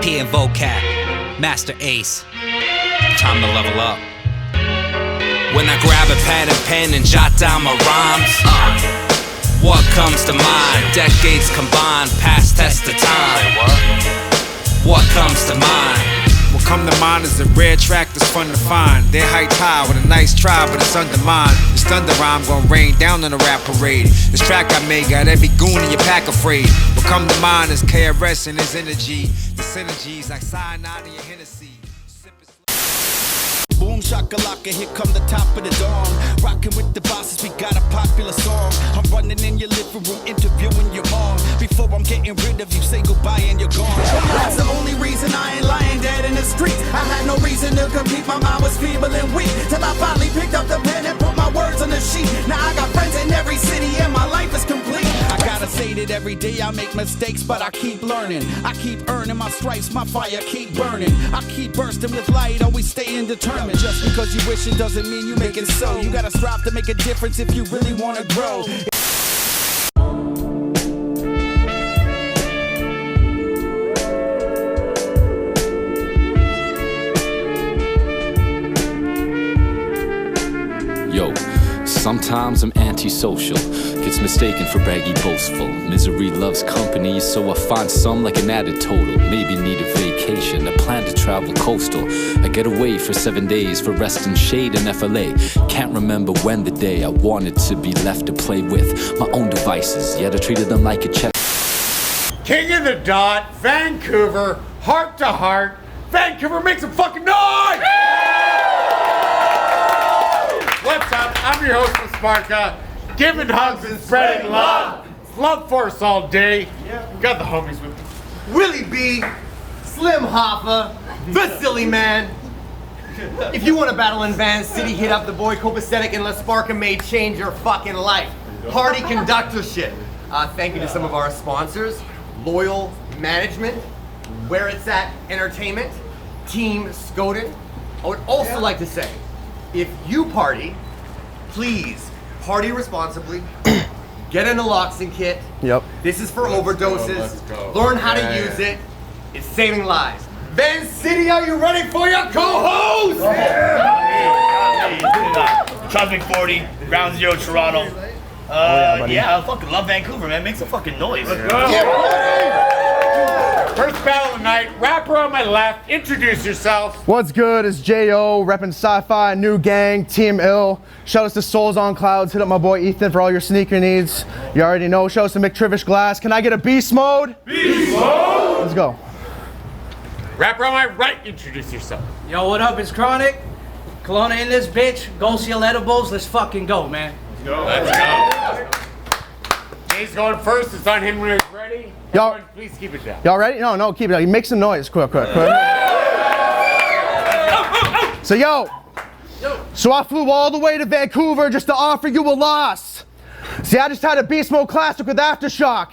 JayyOhh and vocab, Master Ace. Time to level up. When I grab a pad and pen and jot down my rhymes, what comes to mind? Decades combined, past test of time. What comes to mind? What come to mind is a rare track that's fun to find. They're high tide with a nice try, but it's undermined. This thunder rhyme gon' rain down on the rap parade. This track I made got every goon in your pack afraid. What come to mind is KRS and his energy. The synergies like cyanide in your Hennessy. Boom shakalaka, here come the top of the dawn. Rockin' with the bosses, we got a popular song. I'm running in your living room, interviewing your mom. Before I'm getting rid of you, say goodbye and you're gone. That's the only reason I ain't lying dead in the street. I had no reason to compete, my mind was feeble and weak. Till I finally picked up the pen and put my words on the sheet. Now I got friends in every city and my life is complete. I gotta say that every day I make mistakes, but I keep learning. I keep earning my stripes, my fire keep burning. I keep bursting with light, always staying determined. Just because you wish it doesn't mean you make it so. You gotta strive to make a difference if you really wanna grow. Yo, sometimes I'm antisocial, gets mistaken for braggy boastful. Misery loves company, so I find some like an added total. Maybe need a vacation, I plan to travel coastal. I get away for 7 days for rest and shade in FLA. Can't remember when the day I wanted to be left to play with my own devices, yet I treated them like a check. King of the Dot, Vancouver, heart to heart. Vancouver, make some fucking noise! What's up? I'm your host with Sparka, giving hugs and spreading love. It's love force all day. Got the homies with me. Willie B, Slim Hoffa, the Silly Man. If you want to battle in Van City, hit up the boy Copacetic and let Sparka may change your fucking life. Party conductor shit. Thank you to some of our sponsors, Loyal Management, Where It's At Entertainment, Team Skoden. I would also like to say, if you party, please party responsibly. Get a naloxone kit. Yep. This is for overdoses. Learn how to use it. It's saving lives. Van City, are you ready for your co-host? Chubbs Mcforty, Ground Zero Toronto. Yeah, I fucking love Vancouver, man. Make some fucking noise. First battle of the night, rapper on my left, introduce yourself. What's good? It's JayyOhh, repping sci-fi, new gang, Team Ill. Shout out to Souls on Clouds. Hit up my boy Ethan for all your sneaker needs. You already know. Shout out to McTrivish Glass. Can I get a beast mode? Beast mode! Let's go. Rapper on my right, introduce yourself. Yo, what up? It's Kronic. Kelowna in this bitch. Go see edibles. Let's fucking go, man. Let's go. He's going first. It's on him when he's ready. Y'all, please keep it down. Y'all ready? No, keep it down. You make some noise. Quick. So, yo. So I flew all the way to Vancouver just to offer you a loss. See, I just had a Beast Mode Classic with Aftershock.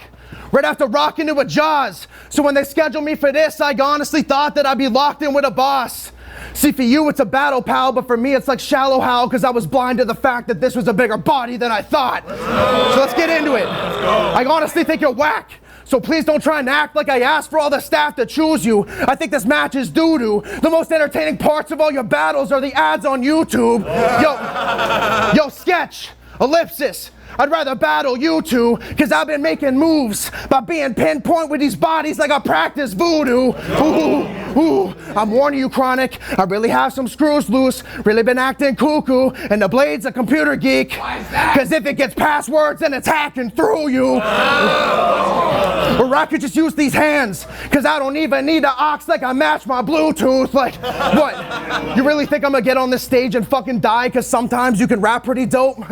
Right after rocking it with Jaws. So when they scheduled me for this, I honestly thought that I'd be locked in with a boss. See, for you it's a battle, pal, but for me it's like shallow how, because I was blind to the fact that this was a bigger body than I thought. So let's get into it. I honestly think you're whack. So please don't try and act like I asked for all the staff to choose you. I think this match is doo-doo. The most entertaining parts of all your battles are the ads on YouTube. Yo, sketch, ellipsis. I'd rather battle you two, cause I've been making moves by being pinpoint with these bodies like I practice voodoo. Ooh, I'm warning you, Kronic, I really have some screws loose, really been acting cuckoo, and the blade's a computer geek. Why is that? Cause if it gets passwords, then it's hacking through you. Or I could just use these hands, cause I don't even need the aux like I match my Bluetooth. Like, what? You really think I'm gonna get on this stage and fucking die cause sometimes you can rap pretty dope?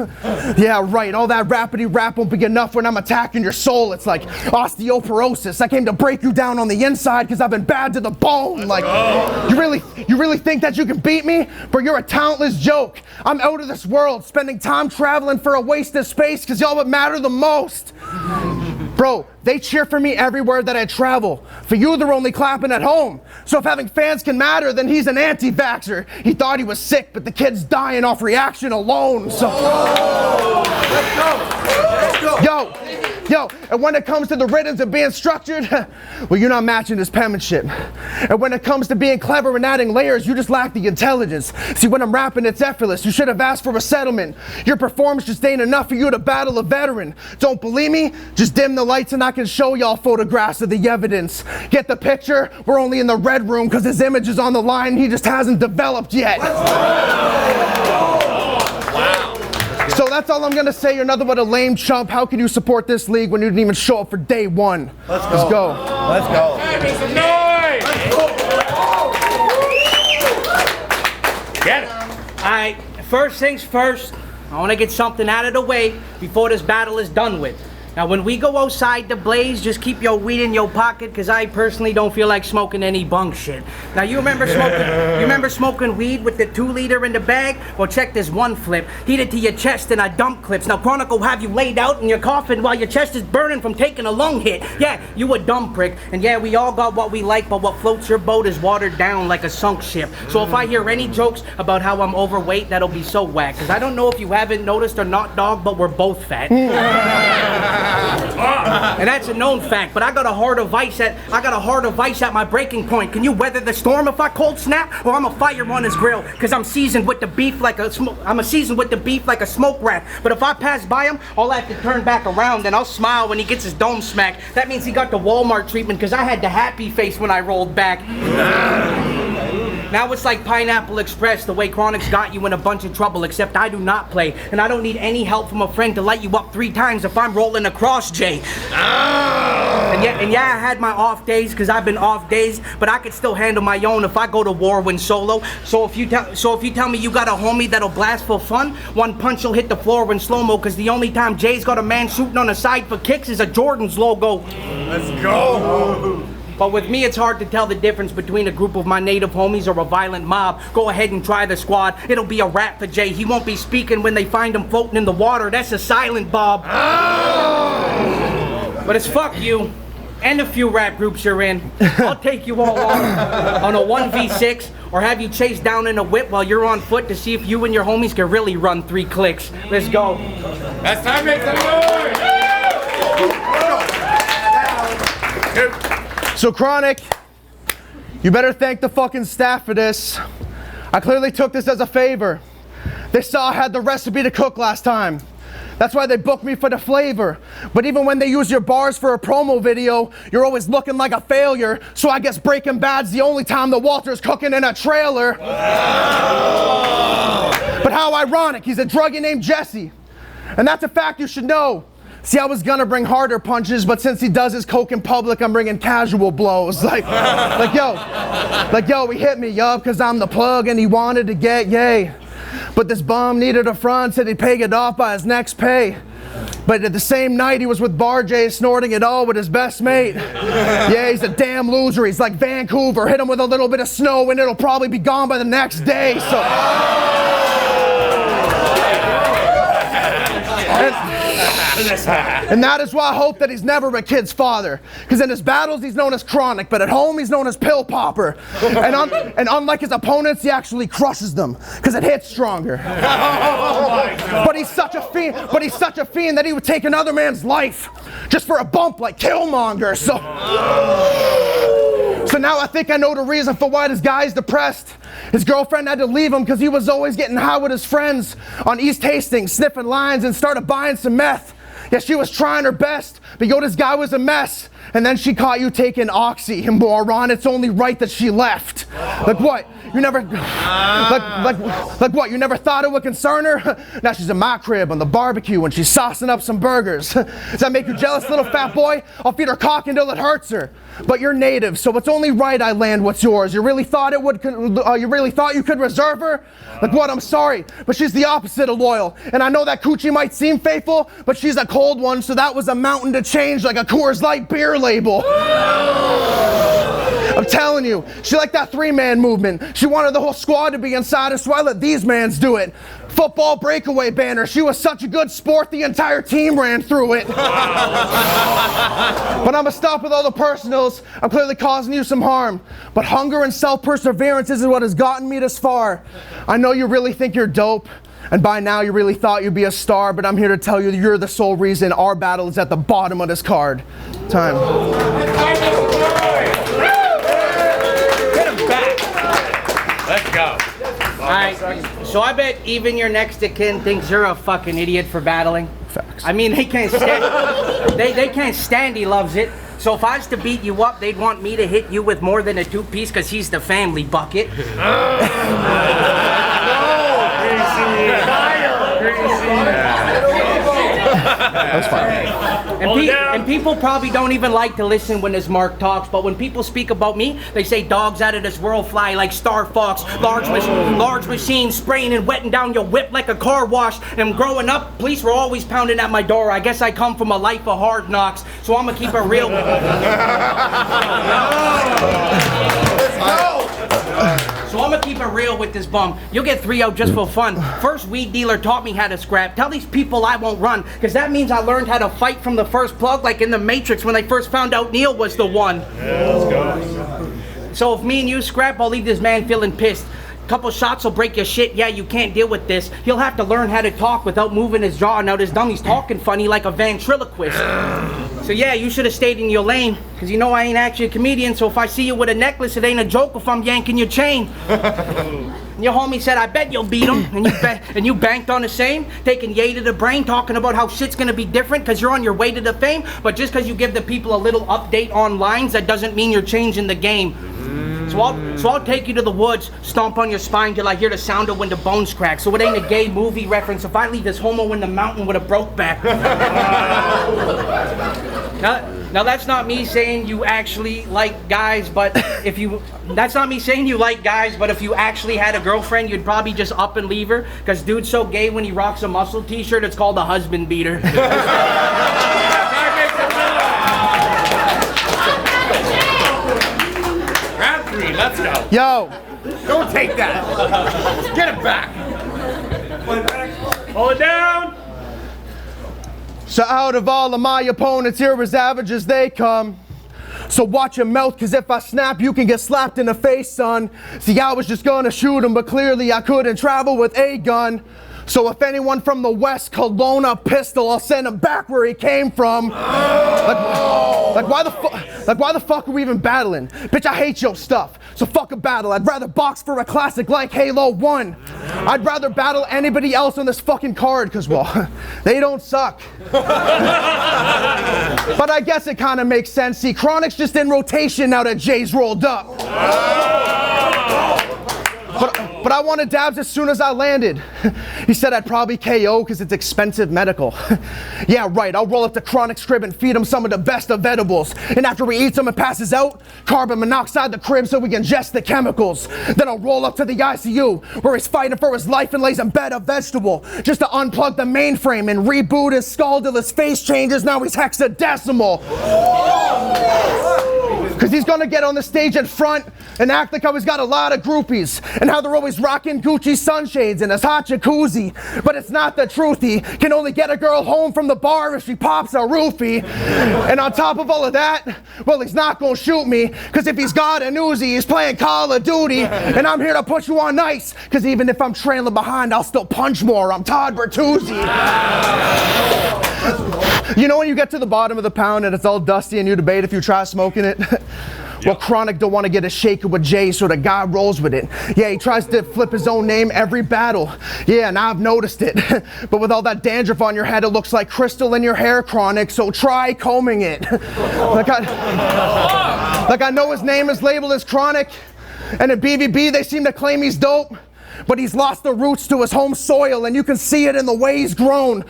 Yeah, right, all that rapidy rap won't be enough when I'm attacking your soul. It's like osteoporosis. I came to break you down on the inside because I've been bad to the bone. Like, you really think that you can beat me? But you're a talentless joke. I'm out of this world, spending time traveling for a waste of space because y'all would matter the most. Bro, they cheer for me everywhere that I travel. For you, they're only clapping at home. So if having fans can matter, then he's an anti-vaxxer. He thought he was sick, but the kid's dying off reaction alone. So, let's go. Yo, Yo, and when it comes to the rhythms and being structured, well, you're not matching this penmanship. And when it comes to being clever and adding layers, you just lack the intelligence. See, when I'm rapping, it's effortless. You should have asked for a settlement. Your performance just ain't enough for you to battle a veteran. Don't believe me? Just dim the lights and I can show y'all photographs of the evidence. Get the picture? We're only in the red room because his image is on the line and he just hasn't developed yet. So that's all I'm gonna say. You're nothing but a lame chump. How can you support this league when you didn't even show up for day one? Let's go. Let's go. Make some noise! Get it. Alright, first things first, I want to get something out of the way before this battle is done with. Now, when we go outside the blaze, just keep your weed in your pocket, because I personally don't feel like smoking any bunk shit. Now, you remember smoking weed with the 2-liter in the bag? Well, check this one flip. Heat it to your chest and I dump clips. Now, Kronic will have you laid out in your coffin while your chest is burning from taking a lung hit. Yeah, you a dumb prick. And yeah, we all got what we like, but what floats your boat is watered down like a sunk ship. So if I hear any jokes about how I'm overweight, that'll be so whack. Because I don't know if you haven't noticed or not, dog, but we're both fat. And that's a known fact, but I got a heart of ice at my breaking point. Can you weather the storm if I cold snap? Or I'm a fire on his grill, cause I'm seasoned with the beef like a smoke rat. But if I pass by him, I'll have to turn back around and I'll smile when he gets his dome smacked. That means he got the Walmart treatment, cause I had the happy face when I rolled back. Now it's like Pineapple Express, the way Kronic's got you in a bunch of trouble, except I do not play. And I don't need any help from a friend to light you up 3 times if I'm rolling across, Jay. And yeah, I had my off days, because I've been off days, but I could still handle my own if I go to war when solo. So if you tell me you got a homie that'll blast for fun, one punch will hit the floor when slow-mo, because the only time Jay's got a man shooting on the side for kicks is a Jordan's logo. Let's go! But with me, it's hard to tell the difference between a group of my native homies or a violent mob. Go ahead and try the squad. It'll be a rap for Jay. He won't be speaking when they find him floating in the water. That's a silent Bob. But it's fuck you and a few rap groups you're in. I'll take you all on a 1v6 or have you chased down in a whip while you're on foot to see if you and your homies can really run 3 clicks. Let's go. That's time, make some noise! So Kronic, you better thank the fucking staff for this. I clearly took this as a favor. They saw I had the recipe to cook last time. That's why they booked me for the flavor. But even when they use your bars for a promo video, you're always looking like a failure. So I guess Breaking Bad's the only time the Walter's cooking in a trailer. But how ironic, he's a druggie named Jesse. And that's a fact you should know. See, I was gonna bring harder punches, but since he does his coke in public, I'm bringing casual blows. Like yo, he hit me up because I'm the plug and he wanted to get yay. But this bum needed a front, said he'd pay it off by his next pay. But at the same night, he was with Bar J, snorting it all with his best mate. Yeah, he's a damn loser. He's like Vancouver. Hit him with a little bit of snow and it'll probably be gone by the next day. So. And that is why I hope that he's never a kid's father. Because in his battles, he's known as Kronic, but at home, he's known as Pill Popper. And unlike his opponents, he actually crushes them, because it hits stronger. But he's such a fiend that he would take another man's life just for a bump like Killmonger. So now I think I know the reason for why this guy's depressed. His girlfriend had to leave him because he was always getting high with his friends on East Hastings, sniffing lines, and started buying some meth. Yeah, she was trying her best, but yo, this guy was a mess. And then she caught you taking Oxy, and moron, it's only right that she left. Like what? You never, like what? You never thought it would concern her? Now she's in my crib on the barbecue and she's saucing up some burgers. Does that make you jealous, little fat boy? I'll feed her cock until it hurts her. But you're native, so it's only right I land what's yours. You really thought you could reserve her? Like what? I'm sorry, but she's the opposite of loyal. And I know that coochie might seem faithful, but she's a cold one, so that was a mountain to change like a Coors Light beer label. I'm telling you, she liked that 3-man movement. She wanted the whole squad to be inside her, so I let these mans do it. Football breakaway banner. She was such a good sport, the entire team ran through it. But I'm gonna stop with all the personals. I'm clearly causing you some harm. But hunger and self-perseverance isn't what has gotten me this far. I know you really think you're dope, And by now you really thought you'd be a star, but I'm here to tell you that you're the sole reason our battle is at the bottom of this card. Time. Get him back. Let's go. Alright, so I bet even your next of kin thinks you're a fucking idiot for battling. Facts. I mean, they can't stand, they can't stand he loves it. So if I was to beat you up, they'd want me to hit you with more than a two-piece because he's the family bucket. That's fine. And people probably don't even like to listen when this Mark talks, but when people speak about me, they say dogs out of this world fly like Star Fox, large machines spraying and wetting down your whip like a car wash. And growing up, police were always pounding at my door. I guess I come from a life of hard knocks, so I'm gonna keep it real. So I'm gonna keep it real with this bum. You'll get 3 out just for fun. First weed dealer taught me how to scrap. Tell these people I won't run, cause that means I learned how to fight from the first plug, like in the Matrix when they first found out Neo was the one. Yeah, let's go. So if me and you scrap, I'll leave this man feeling pissed. Couple shots will break your shit. Yeah, you can't deal with this. He'll have to learn how to talk without moving his jaw. Now this dummy's talking funny like a ventriloquist. So yeah, you should have stayed in your lane, because you know I ain't actually a comedian, so if I see you with a necklace, it ain't a joke if I'm yanking your chain. Your homie said, I bet you'll beat him, and you banked on the same, taking yay to the brain, talking about how shit's gonna be different because you're on your way to the fame, but just because you give the people a little update on lines, that doesn't mean you're changing the game. So I'll take you to the woods, stomp on your spine till I hear the sound of when the bones crack. So it ain't a gay movie reference if I leave this homo in the mountain with a broke back. Now that's not me saying you actually like guys, but if you actually had a girlfriend, you'd probably just up and leave her, because dude's so gay when he rocks a muscle t-shirt, it's called a husband beater. Let's go. Yo, Don't take that. Get it back. Hold it down. so out of all of my opponents, here as average as they come. So watch your mouth, cause if I snap, you can get slapped in the face, son. See, I was just gonna shoot him, but clearly I couldn't travel with a gun. So if anyone from the West could loan a pistol, I'll send him back where he came from. Like why the fuck are we even battling? Bitch, I hate your stuff. So fuck a battle. I'd rather box for a classic like Halo 1. I'd rather battle anybody else on this fucking card, cause well, they don't suck. But I guess it kinda makes sense. See, Kronic's just in rotation now that Jay's rolled up. But I wanted dabs as soon as I landed. He said I'd probably KO because it's expensive medical. Yeah, right, I'll roll up to Kronic's crib and feed him some of the best of edibles. And after he eats them and passes out, carbon monoxide the crib so we ingest the chemicals. Then I'll roll up to the ICU where he's fighting for his life and lays in bed a vegetable. Just to unplug the mainframe and reboot his skull till his face changes, now he's hexadecimal. Cause he's gonna get on the stage in front and act like how he's got a lot of groupies and how they're always rocking Gucci sunshades in his hot jacuzzi. But it's not the truth, he can only get a girl home from the bar if she pops a roofie. And on top of all of that, well, he's not gonna shoot me, cause if he's got an Uzi, he's playing Call of Duty. And I'm here to put you on ice, cause even if I'm trailing behind, I'll still punch more. I'm Todd Bertuzzi. You know when you get to the bottom of the pound and it's all dusty and you debate if you try smoking it? Well, Kronic don't want to get a shaker with Jay, so the guy rolls with it. Yeah, he tries to flip his own name every battle. Yeah, and I've noticed it. But with all that dandruff on your head, it looks like crystal in your hair, Kronic, so try combing it. Like I know his name is labeled as Kronic, and in BVB they seem to claim he's dope. But he's lost the roots to his home soil, and you can see it in the way he's grown.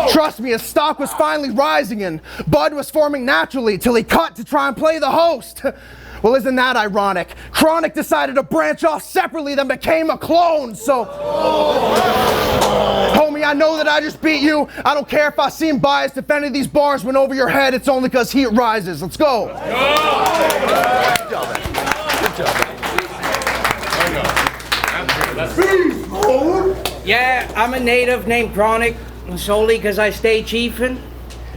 Trust me, his stock was finally rising and bud was forming naturally till he cut to try and play the host. Well, isn't that ironic? Kronic decided to branch off separately, then became a clone, so... Homie, I know that I just beat you. I don't care if I seem biased. If any of these bars went over your head, it's only because heat rises. Let's go. Good job, man. Good job, man. Yeah, I'm a native named Kronic, solely because I stay chiefin'.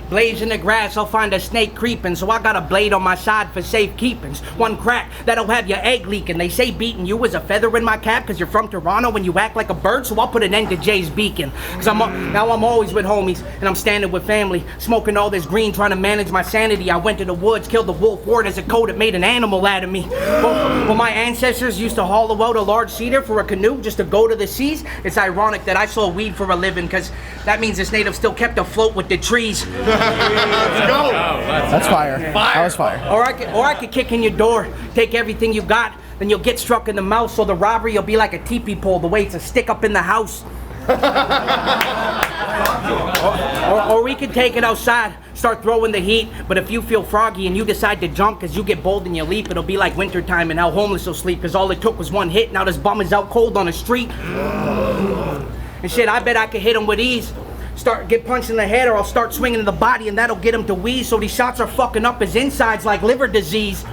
Blaze in the grass, I'll find a snake creeping. So I got a blade on my side for safe keepings. One crack, that'll have your egg leaking. They say beating you is a feather in my cap because you're from Toronto and you act like a bird. So I'll put an end to Jay's beacon. Because now I'm always with homies and I'm standing with family. Smoking all this green, trying to manage my sanity. I went to the woods, killed the wolf ward as a coat that made an animal out of me. Well, my ancestors used to hollow out a large cedar for a canoe just to go to the seas. It's ironic that I saw weed for a living because that means this native still kept afloat with the trees. Let's go. That's fire. That was fire. Or I could kick in your door, take everything you got, then you'll get struck in the mouth, so the robbery will be like a teepee pole, the way it's a stick up in the house. or we could take it outside, start throwing the heat, but if you feel froggy and you decide to jump because you get bold and you leap, it'll be like wintertime and how homeless will sleep because all it took was one hit, now this bum is out cold on the street. And shit, I bet I could hit him with ease. Get punched in the head, or I'll start swinging in the body and that'll get him to wheeze. So these shots are fucking up his insides like liver disease.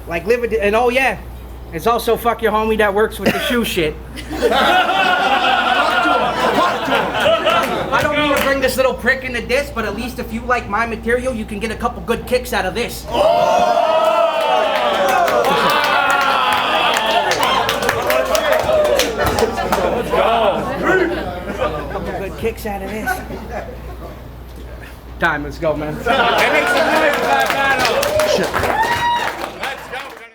And oh yeah, it's also fuck your homie that works with the shoe shit. I don't mean to bring this little prick into this, but at least if you like my material, you can get a couple good kicks out of this. Let's go. Good kicks out of this. Time, let's go, man. That makes some noise for that battle. Shit.